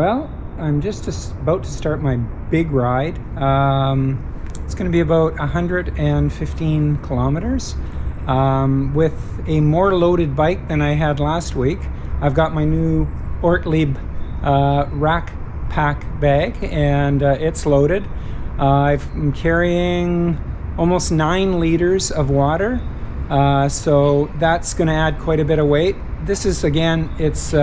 Well, I'm just about to start my big ride. It's going to be about 115 kilometers with a more loaded bike than I had last week. I've got my new Ortlieb rack pack bag, and it's loaded. I'm carrying almost 9 liters of water, so that's going to add quite a bit of weight. This is, again, it's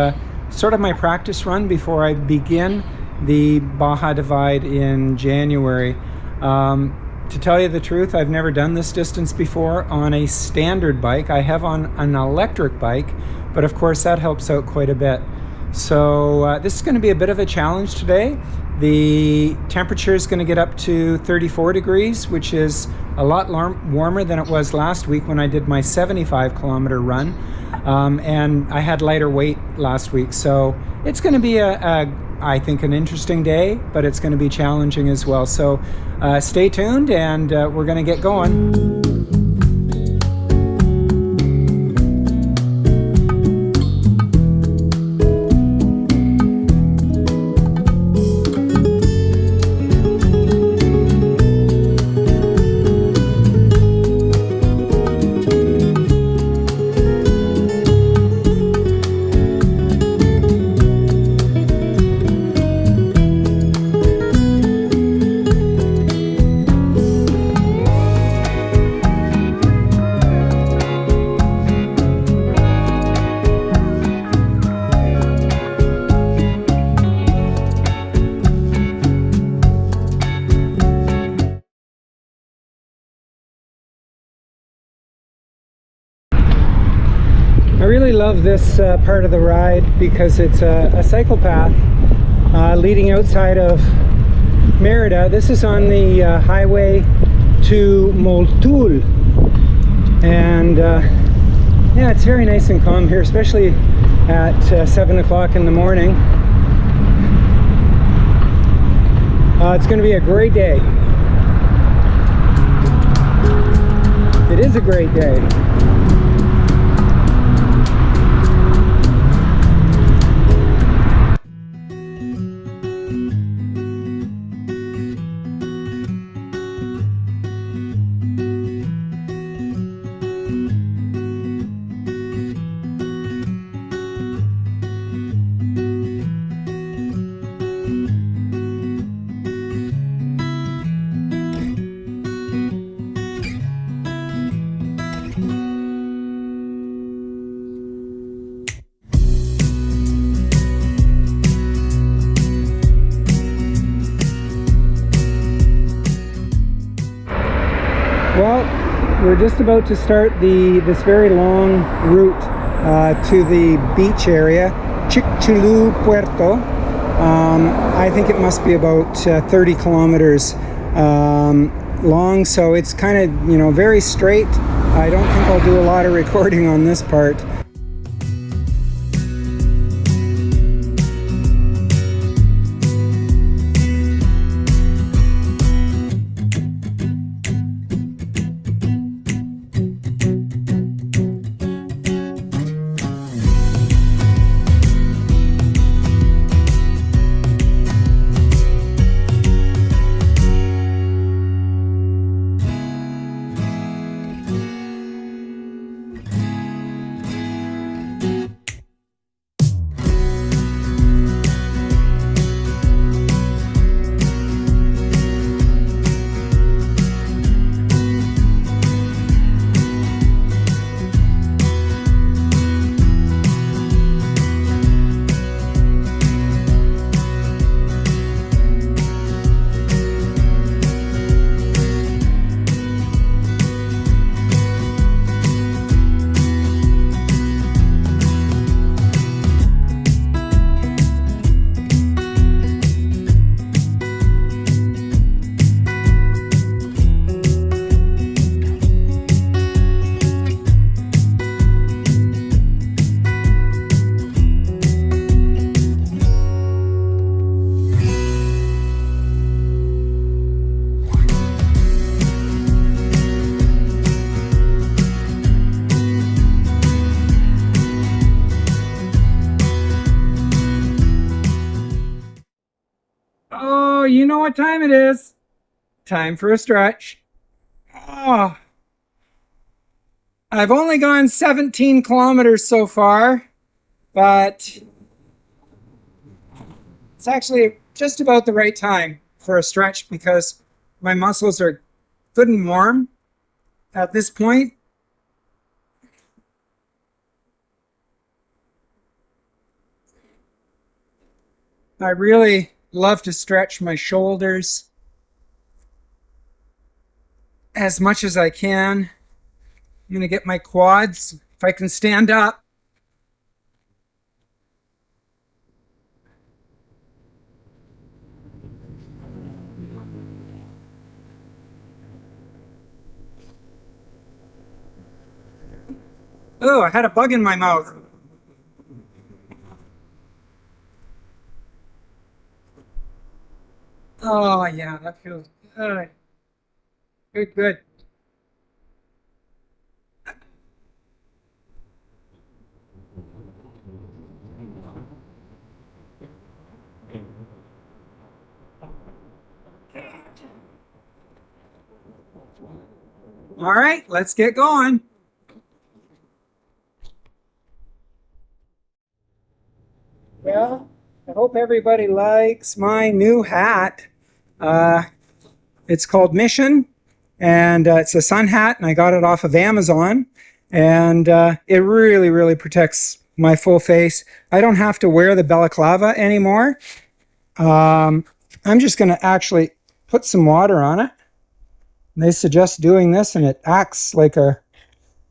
sort of my practice run before I begin the Baja Divide in January. To tell you the truth, I've never done this distance before on a standard bike. I have on an electric bike, but of course that helps out quite a bit. So this is going to be a bit of a challenge today. The temperature is going to get up to 34 degrees, which is a lot warmer than it was last week when I did my 75-kilometer run. And I had lighter weight last week. So it's going to be I think, an interesting day, but it's going to be challenging as well. So stay tuned, and we're going to get going. I really love this part of the ride because it's a cycle path leading outside of Merida. This is on the highway to Motul, and yeah, it's very nice and calm here, especially at 7 o'clock in the morning. It's going to be a great day. It is a great day. Well, we're just about to start this very long route to the beach area, Chicxulub Puerto. I think it must be about 30 kilometers long, so it's kind of, you know, very straight. I don't think I'll do a lot of recording on this part. you know what time it is. Time for a stretch. Oh, I've only gone 17 kilometers so far, but it's actually just about the right time for a stretch because my muscles are good and warm at this point. I really love to stretch my shoulders as much as I can. I'm going to get my quads, if I can stand up. Oh, I had a bug in my mouth. Oh, yeah, that feels good. Good, good. All right, let's get going. Well, I hope everybody likes my new hat. It's called Mission, and it's a sun hat, and I got it off of Amazon. And it really, really protects my full face. I don't have to wear the balaclava anymore. I'm just going to actually put some water on it. They suggest doing this, and it acts like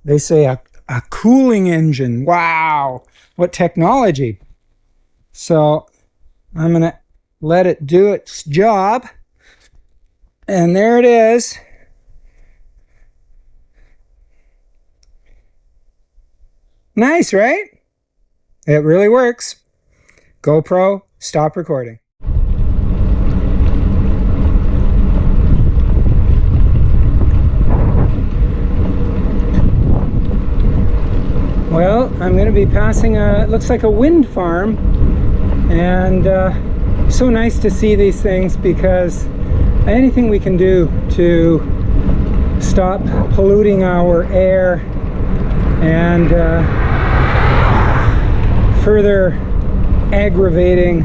they say a cooling engine. Wow, what technology. So I'm going to let it do its job. And there it is. Nice, right? It really works. GoPro, stop recording. Well, I'm going to be passing it looks like a wind farm, and so nice to see these things because anything we can do to stop polluting our air and further aggravating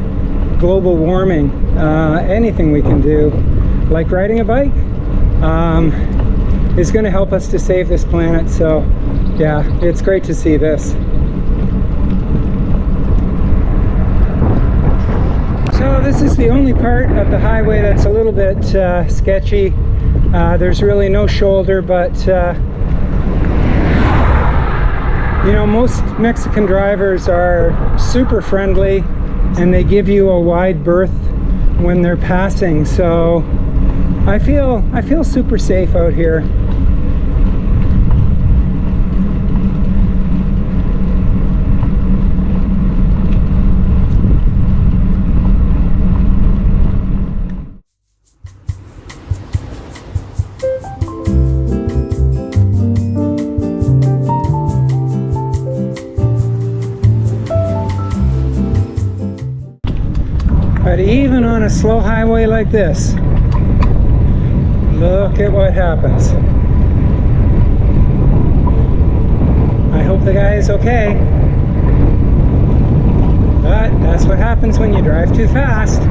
global warming, anything we can do, like riding a bike, is going to help us to save this planet. So yeah, it's great to see this. So this is the only part of the highway that's a little bit sketchy. There's really no shoulder, but you know, most Mexican drivers are super friendly and they give you a wide berth when they're passing. So I feel super safe out here. But even on a slow highway like this, look at what happens. I hope the guy is okay. But that's what happens when you drive too fast.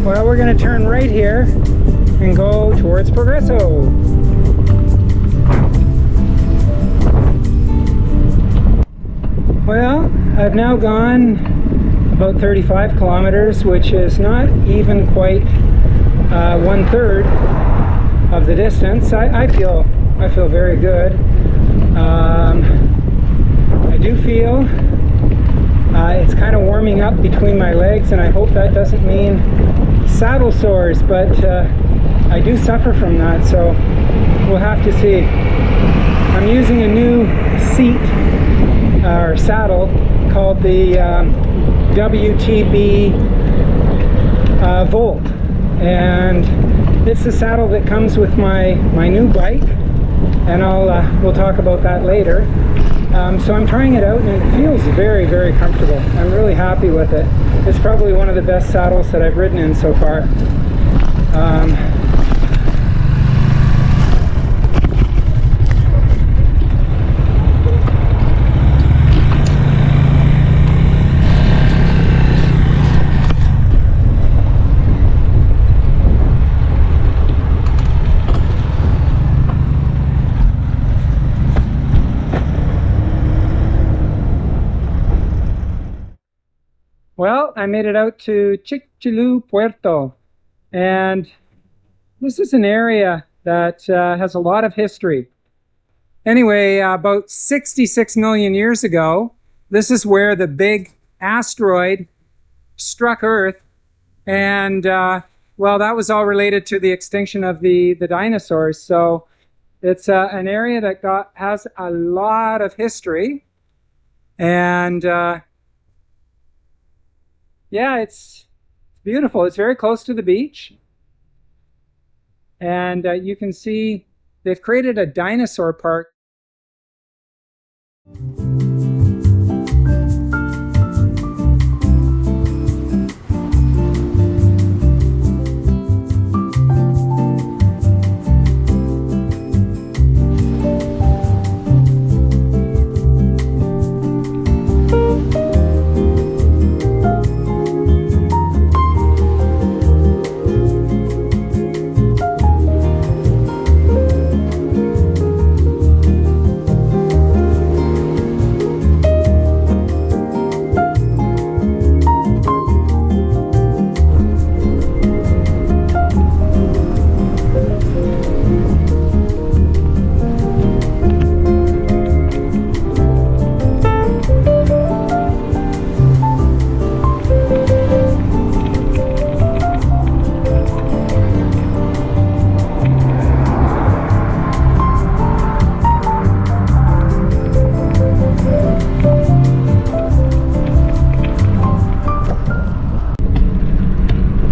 Well, we're going to turn right here and go towards Progreso. Well, I've now gone about 35 kilometers, which is not even quite 1/3 of the distance. I feel very good. I do feel it's kind of warming up between my legs, and I hope that doesn't mean saddle sores, but I do suffer from that, so we'll have to see. I'm using a new seat or saddle called the WTB Volt, and it's the saddle that comes with my new bike, and we'll talk about that later. So I'm trying it out, and it feels very, very comfortable. I'm really happy with it. It's probably one of the best saddles that I've ridden in so far. Well, I made it out to Chicxulub Puerto, and this is an area that has a lot of history. Anyway, about 66 million years ago, this is where the big asteroid struck Earth, and well, that was all related to the extinction of the dinosaurs. So it's an area that has a lot of history, and yeah, it's beautiful. It's very close to the beach. And you can see they've created a dinosaur park.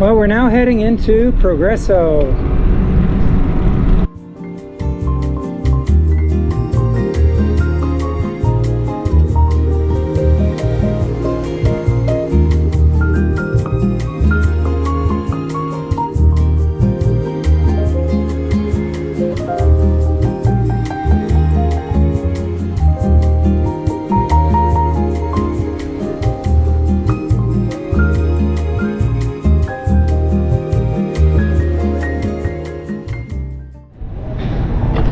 Well, we're now heading into Progreso.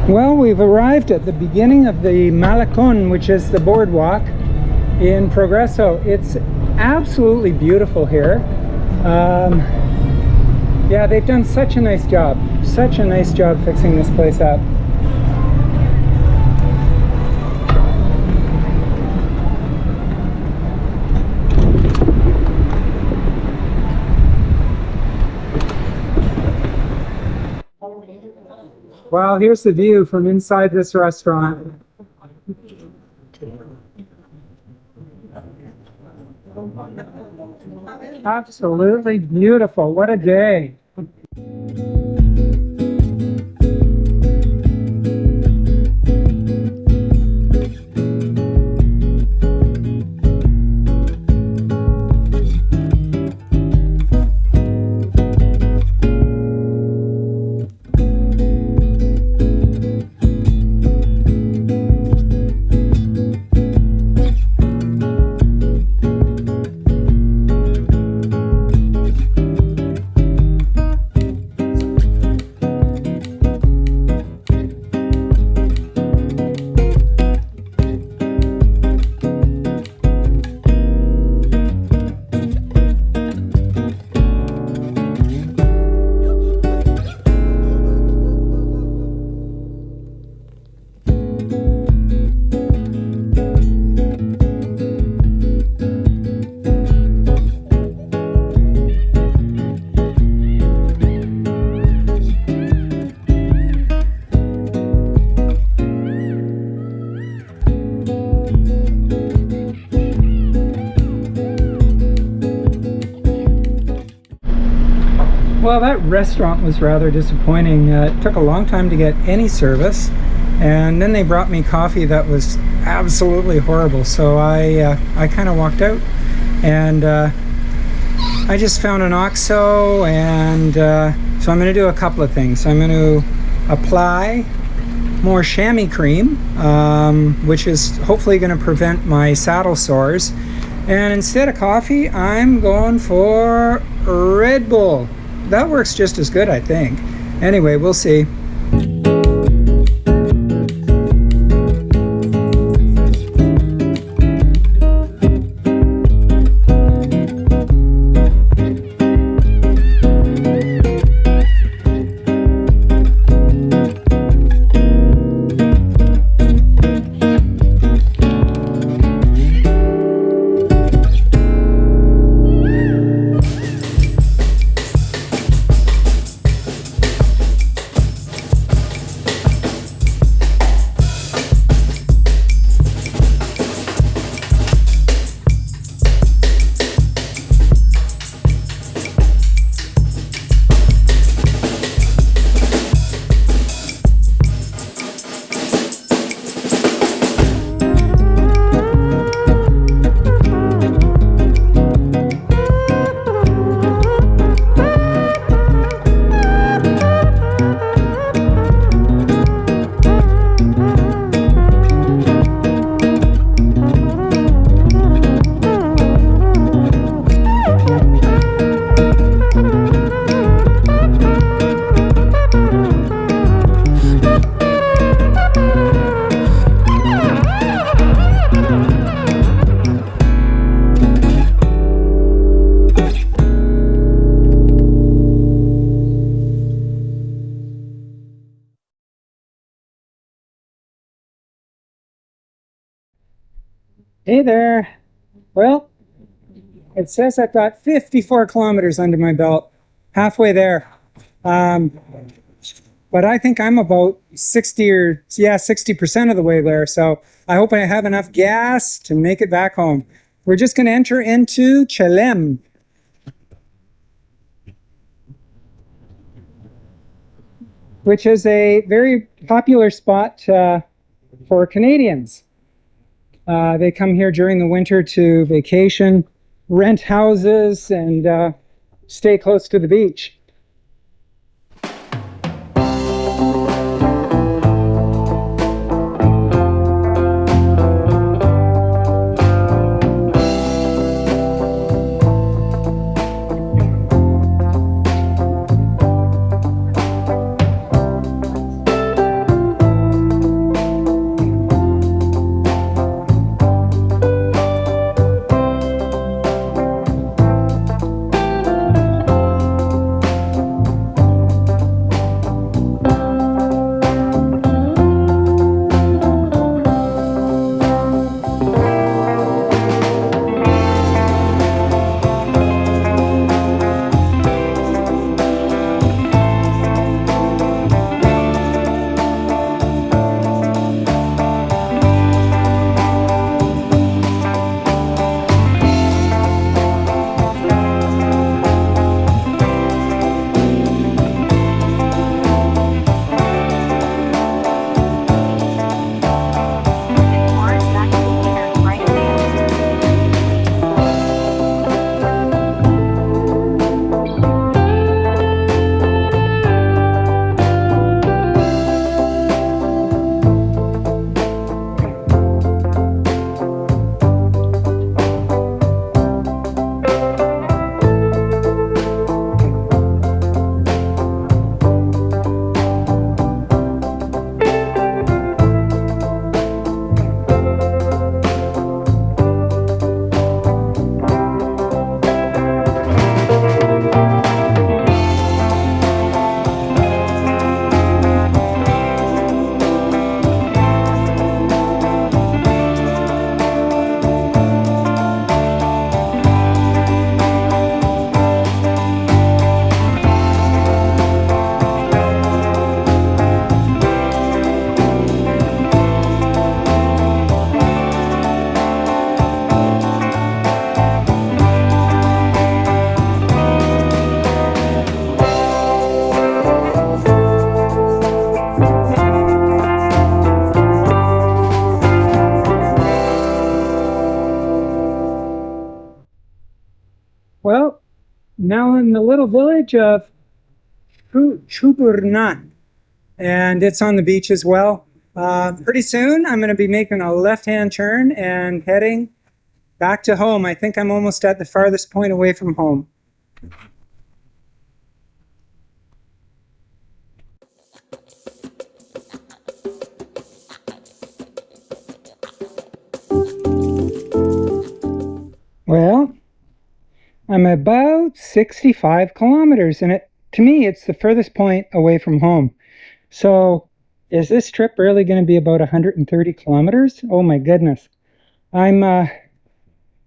Well, we've arrived at the beginning of the Malecon, which is the boardwalk in Progreso. It's absolutely beautiful here. Yeah, they've done such a nice job fixing this place up. Well, here's the view from inside this restaurant. Absolutely beautiful. What a day. Well, that restaurant was rather disappointing. It took a long time to get any service, and then they brought me coffee that was absolutely horrible. So I kind of walked out, and I just found an OXO, and so I'm going to do a couple of things. I'm going to apply more chamois cream, which is hopefully going to prevent my saddle sores. And instead of coffee, I'm going for Red Bull. That works just as good, I think. Anyway, we'll see. Hey there. Well, it says I've got 54 kilometers under my belt, halfway there. But I think I'm about 60% of the way there. So I hope I have enough gas to make it back home. We're just going to enter into Chelem, which is a very popular spot for Canadians. They come here during the winter to vacation, rent houses, and stay close to the beach. now in the little village of Chuburna, and it's on the beach as well. Pretty soon, I'm going to be making a left-hand turn and heading back to home. I think I'm almost at the farthest point away from home. Well, I'm about 65 kilometers, and to me, it's the furthest point away from home. So, is this trip really going to be about 130 kilometers? Oh my goodness. I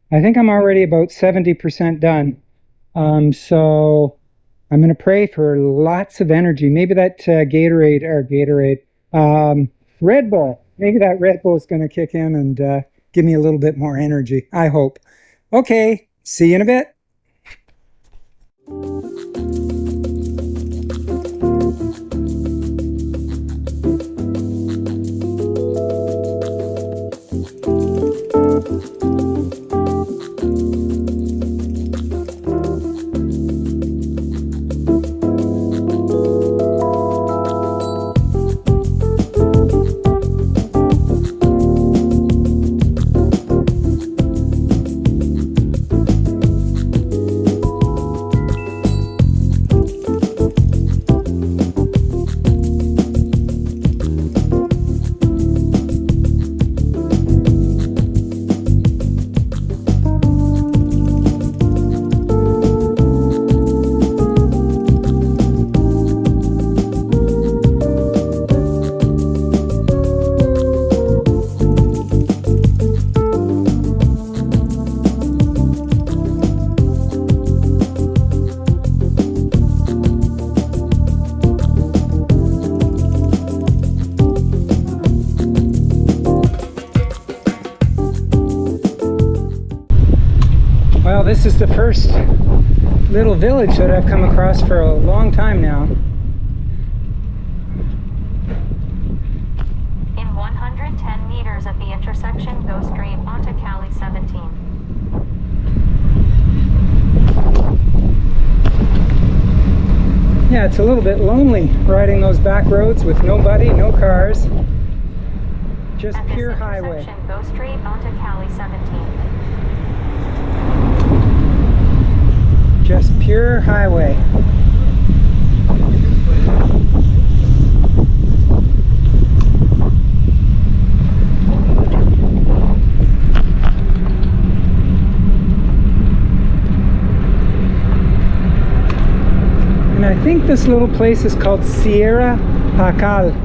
think I'm already about 70% done. So I'm going to pray for lots of energy. Maybe that Gatorade, Red Bull. Maybe that Red Bull is going to kick in and give me a little bit more energy. I hope. Okay, see you in a bit. Well, this is the first little village that I've come across for a long time now. In 110 meters at the intersection, go straight onto Cali 17. Yeah, it's a little bit lonely riding those back roads with nobody, no cars. Just at pure this highway. Go straight onto Cali 17. Just pure highway. And I think this little place is called Sierra Pacal.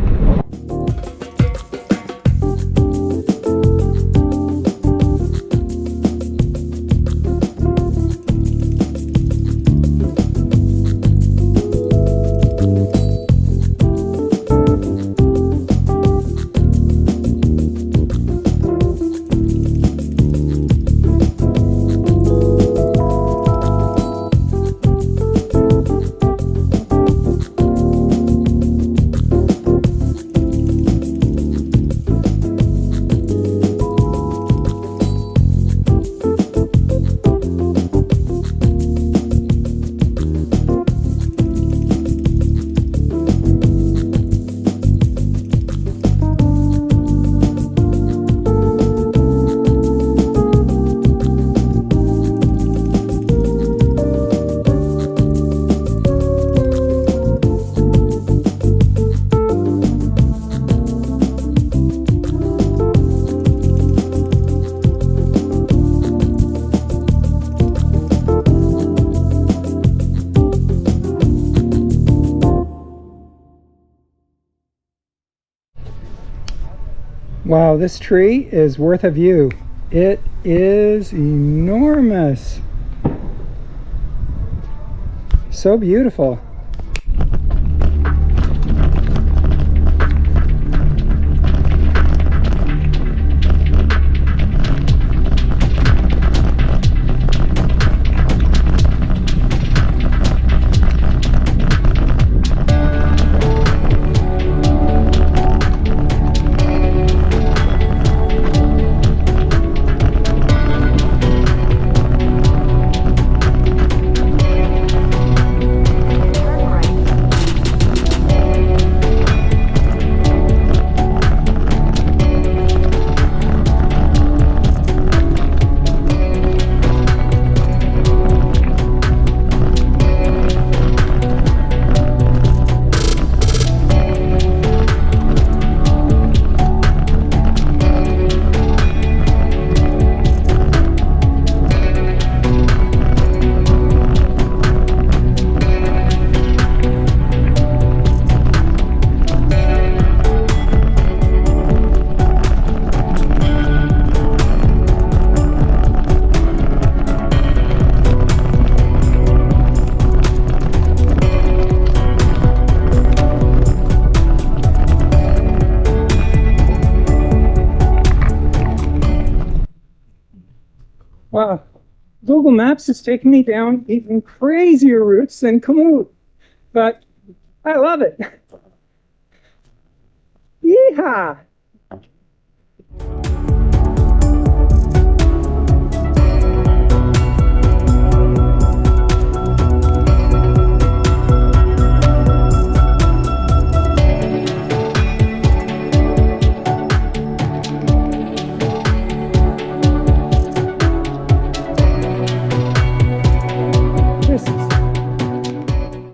Wow, this tree is worth a view. It is enormous. So beautiful. Google Maps is taking me down even crazier routes than Kamoot, but I love it. Yeehaw!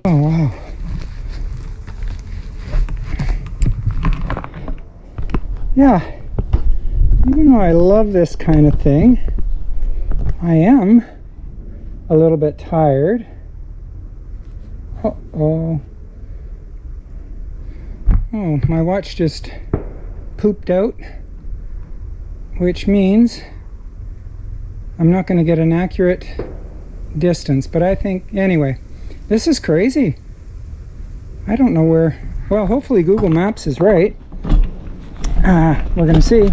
Oh, wow. Yeah, even though I love this kind of thing, I am a little bit tired. Uh-oh. Oh, my watch just pooped out, which means I'm not going to get an accurate distance, but I think, anyway, this is crazy. I don't know where, well, hopefully Google Maps is right. We're gonna see.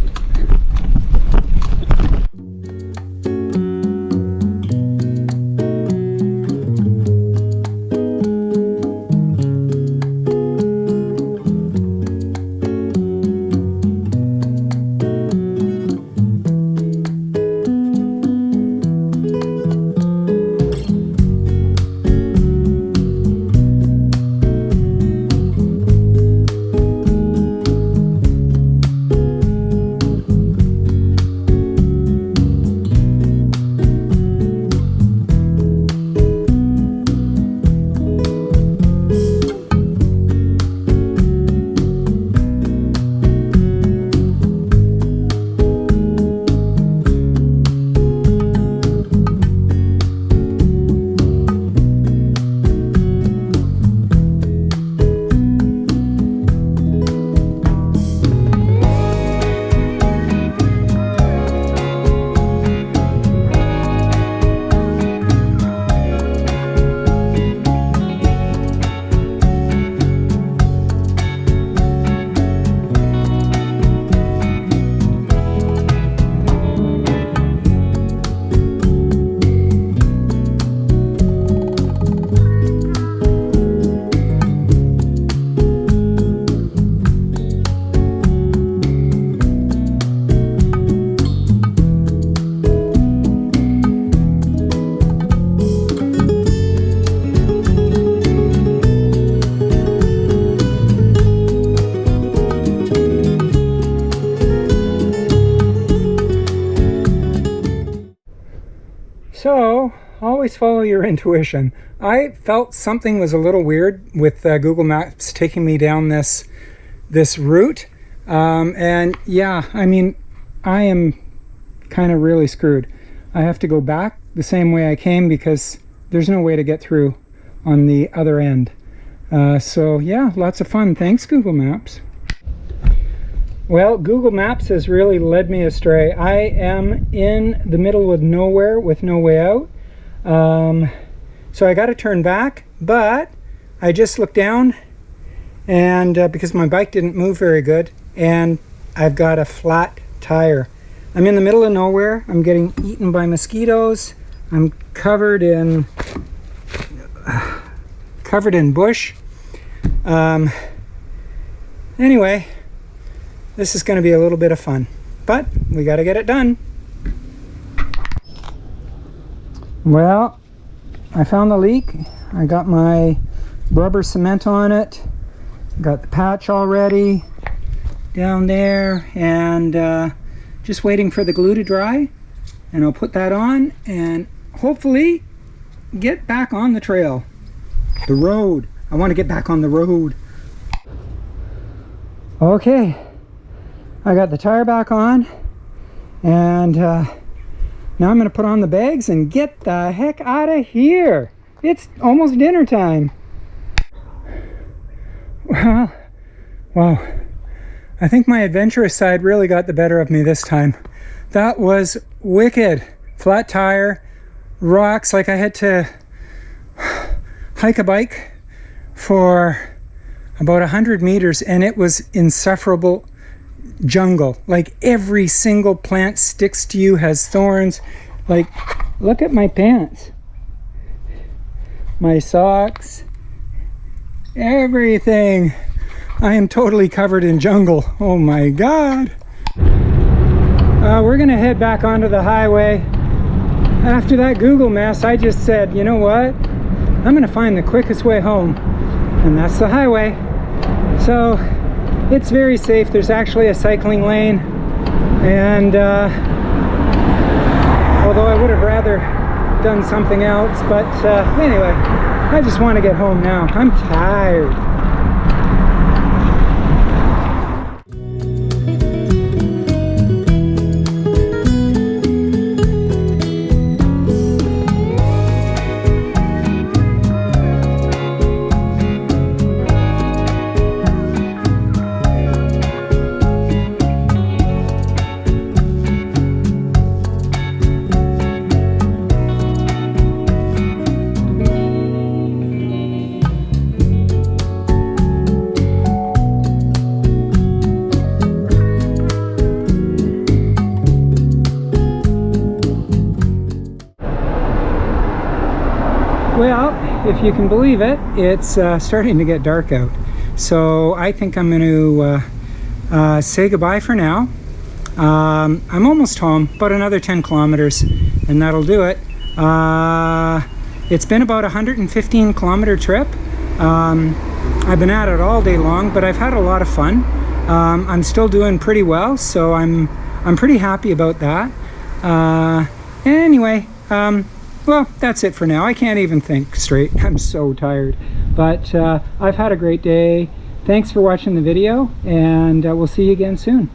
So, always follow your intuition. I felt something was a little weird with Google Maps taking me down this route. And yeah, I mean, I am kind of really screwed. I have to go back the same way I came because there's no way to get through on the other end. So yeah, lots of fun. Thanks, Google Maps. Well, Google Maps has really led me astray. I am in the middle of nowhere with no way out. So I got to turn back, but I just looked down and because my bike didn't move very good, and I've got a flat tire. I'm in the middle of nowhere. I'm getting eaten by mosquitoes. I'm covered in bush. Anyway, this is going to be a little bit of fun, but we got to get it done. Well, I found the leak. I got my rubber cement on it. Got the patch already down there, and just waiting for the glue to dry, and I'll put that on and hopefully get back on the trail. The road. I want to get back on the road. Okay. I got the tire back on, and now I'm going to put on the bags and get the heck out of here. It's almost dinner time. Well, wow. I think my adventurous side really got the better of me this time. That was wicked. Flat tire, rocks, like I had to hike a bike for about 100 meters, and it was insufferable jungle. Like every single plant sticks to you, has thorns. Like Look at my pants. My socks. Everything. I am totally covered in jungle. Oh my God. We're gonna head back onto the highway. After that Google mess, I just said, you know what? I'm gonna find the quickest way home, and that's the highway. So it's very safe. There's actually a cycling lane, and although I would have rather done something else, but anyway, I just want to get home now. I'm tired. Well, if you can believe it, it's starting to get dark out. So I think I'm going to say goodbye for now. I'm almost home, about another 10 kilometers, and that'll do it. It's been about a 115 kilometer trip. I've been at it all day long, but I've had a lot of fun. I'm still doing pretty well, so I'm pretty happy about that. Anyway, well, that's it for now. I can't even think straight. I'm so tired. But I've had a great day. Thanks for watching the video, and we'll see you again soon.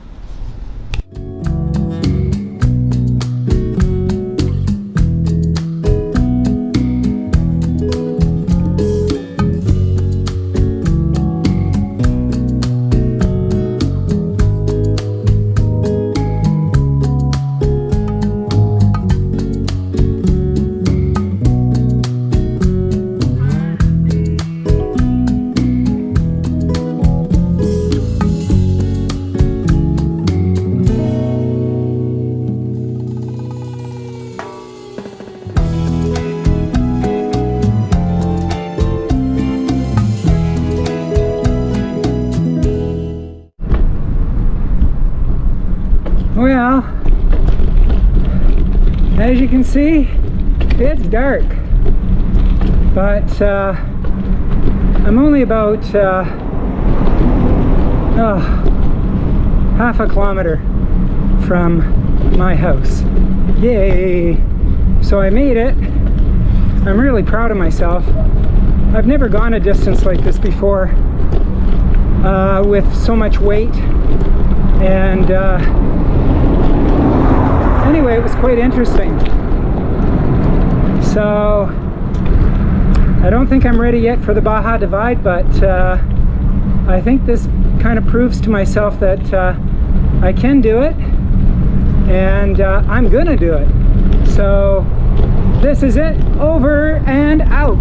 Well, as you can see, it's dark, but I'm only about half a kilometer from my house. Yay! So I made it. I'm really proud of myself. I've never gone a distance like this before with so much weight, and anyway, it was quite interesting. So I don't think I'm ready yet for the Baja Divide, but I think this kind of proves to myself that I can do it, and I'm gonna do it. So this is it, over and out.